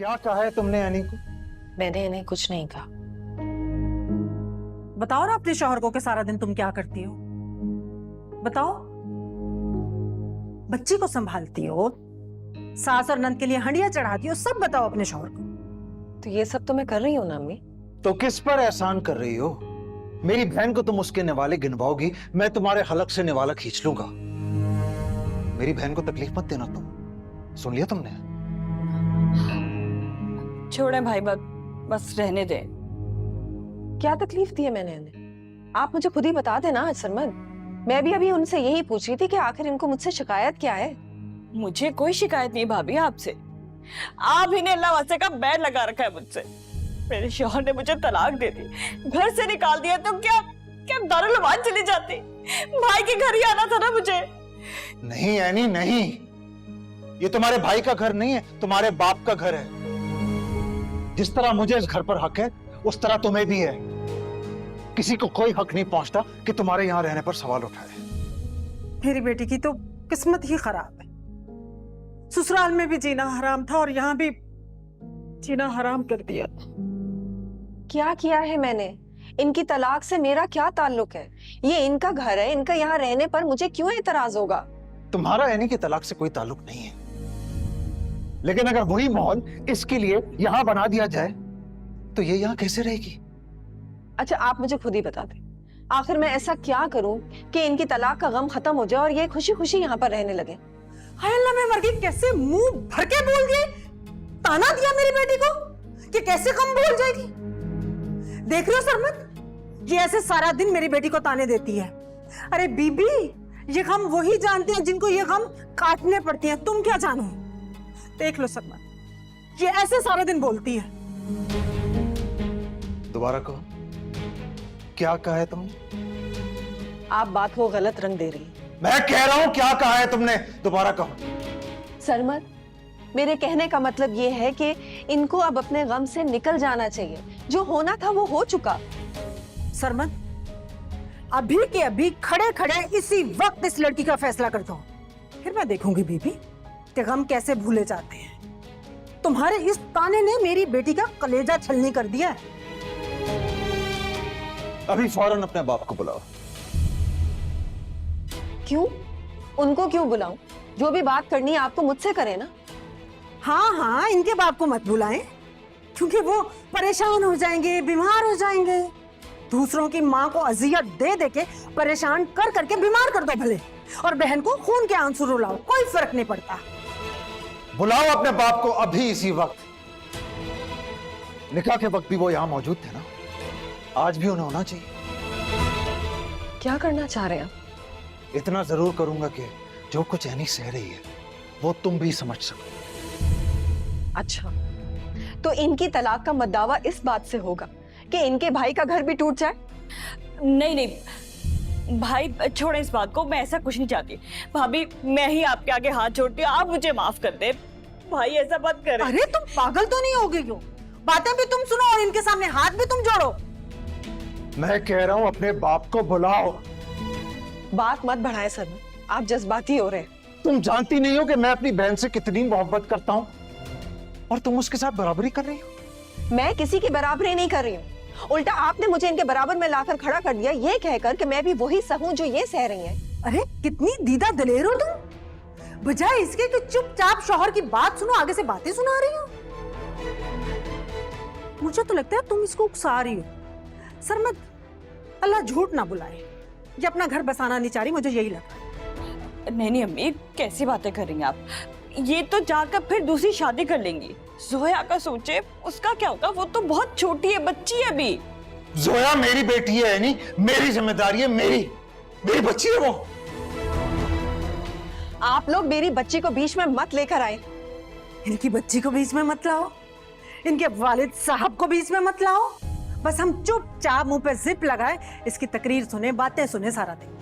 क्या कहा है तुमने यानी को? मैंने इन्हें कुछ नहीं कहा। बताओ ना अपने शौहर को कि सारा दिन तुम क्या करती हो। बताओ, बच्ची को संभालती हो, सास और नंद के लिए हंडिया चढ़ाती हो, सब बताओ अपने शौहर को। तो ये सब तो मैं कर रही हूँ ना अम्मी। तो किस पर एहसान कर रही हो? मेरी बहन को तुम उसके निवाले गिनवाओगी, मैं तुम्हारे हलक से निवाला खींच लूंगा। मेरी बहन को तकलीफ मत देना तुम। सुन लिया तुमने? छोड़े भाई, बस रहने दे। क्या तकलीफ दी है मैंने इन्हें? आप मुझे खुद ही बता देना आज सरमद। मैं भी अभी उनसे यही पूछ रही थी कि आखिर इनको मुझसे शिकायत क्या है। मुझे कोई शिकायत नहीं भाभी आपसे। आप ही ने अल्लाह वास्ते का बैर लगा रखा है मुझसे। मेरे शौहर ने मुझे तलाक दे दी, घर से निकाल दिया, तो क्या क्या दारुल अमान चली जाती? भाई के घर ही आना था ना मुझे। नहीं एनी नहीं, ये तुम्हारे भाई का घर नहीं है, तुम्हारे बाप का घर है। जिस तरह मुझे इस घर पर हक है उस तरह तुम्हें भी है। किसी को कोई हक नहीं पहुंचता कि तुम्हारे यहां रहने पर सवाल उठाए। मेरी बेटी की तो किस्मत ही खराब है। ससुराल में भी जीना हराम था और यहाँ भी जीना हराम कर दिया। क्या किया है मैंने? इनकी तलाक से मेरा क्या ताल्लुक है? ये इनका घर है, इनका यहाँ रहने पर मुझे क्यों एतराज होगा? तुम्हारा एनी की तलाक से कोई ताल्लुक नहीं है, लेकिन अगर वही माहौल इसके लिए यहां बना दिया जाए तो ये यहां कैसे रहेगी? अच्छा, आप मुझे खुद ही बता दें, आखिर मैं ऐसा क्या करूं कि इनकी तलाक का गम खत्म हो जाए और ये खुशी खुशी यहाँ पर रहने लगे? हाय अल्लाह, मैं मर गई। कैसे मुंह भर के बोल दिए, ताना दिया मेरी बेटी को कि कैसे कम बोल जाएगी। देख रहे हो सरमत, ये ऐसे सारा दिन मेरी बेटी को ताने देती है। अरे बीबी, ये गम वही जानते हैं जिनको ये गम काटने पड़ते हैं, तुम क्या जानो। देख लो सरमत, ये ऐसे सारा दिन बोलती है। दोबारा कहो, क्या कहा है तुमने? आप बात को गलत रंग दे रही हैं। मैं कह रहा हूं क्या कहा है तुमने, दोबारा कहो। सरमद, मेरे कहने का मतलब ये है कि इनको अब अपने गम से निकल जाना चाहिए। जो होना था वो हो चुका। सरमद, अभी के अभी खड़े खड़े इसी वक्त इस लड़की का फैसला कर दो, फिर मैं देखूंगी बीबी कि गम कैसे भूले जाते हैं। तुम्हारे इस ताने ने मेरी बेटी का कलेजा छलनी कर दिया है। अभी फौरन अपने बाप को बुलाओ। क्यों? उनको क्यों बुलाऊं? जो भी बात करनी है आपको मुझसे करे ना। हाँ हाँ, इनके बाप को मत बुलाएं, क्योंकि वो परेशान हो जाएंगे, बीमार हो जाएंगे। दूसरों की माँ को अजियत दे दे के परेशान कर करके बीमार कर दो भले, और बहन को खून के आंसू रुलाओ, कोई फर्क नहीं पड़ता। बुलाओ अपने बाप को अभी, इसी वक्त। निकाह के वक्त भी वो यहां मौजूद थे ना, आज भी उन्हें होना चाहिए। क्या करना चाह रहे हैं आप? इतना जरूर करूंगा कि जो कुछ एनी सह रही है वो तुम भी समझ सको। अच्छा, तो इनकी तलाक का मद्दावा इस बात से होगा कि इनके भाई का घर भी टूट जाए? नहीं नहीं भाई, छोड़े इस बात को। मैं ऐसा कुछ नहीं चाहती भाभी। मैं ही आपके आगे हाथ जोड़ती हूँ, आप मुझे माफ कर दे। भाई ऐसा मत करे। अरे तुम पागल तो नहीं हो गई हो? बातें भी तुम सुनो और इनके सामने हाथ भी तुम जोड़ो। मैं कह रहा हूं अपने बाप को बुलाओ। बात मत बढ़ाएं सर, आप जज्बाती हो रहे हैं। तुम जानती नहीं हो कि मैं अपनी बहन से कितनी मोहब्बत करता हूं, और तुम उसके साथ बराबरी कर रही हो। मैं किसी की बराबरी नहीं कर रही हूँ, उल्टा आपने मुझे इनके बराबर में लाकर खड़ा कर दिया, ये कहकर कि मैं भी वही सहूं जो ये सह रही हैं। अरे कितनी दीदा दलेर हो तुम, बजाय इसके कि चुपचाप शौहर की बात सुनो, आगे से बातें सुना रही हो। मुझे तो लगता है तुम इसको उकसा रही हो। सरमत, अल्लाह झूठ ना बुलाए, ये अपना घर बसाना नहीं चाह रही, मुझे यही लगा। नहीं अम्मी, कैसी बातें कर रही हैं आप? ये तो जाकर फिर दूसरी शादी कर लेंगी। जोया का सोचे, उसका क्या होगा? वो तो बहुत छोटी है, बच्ची है अभी। जोया मेरी बेटी है, नहीं मेरी जिम्मेदारी है, मेरी बच्ची है वो। आप लोग मेरी बच्ची को बीच में मत लेकर आए। इनकी बच्ची को बीच में मत लाओ, इनके वालिद साहब को बीच में मत लाओ। बस हम चुपचाप मुंह पे जिप लगाए, इसकी तकरीर सुने, बातें सुने सारा दिन।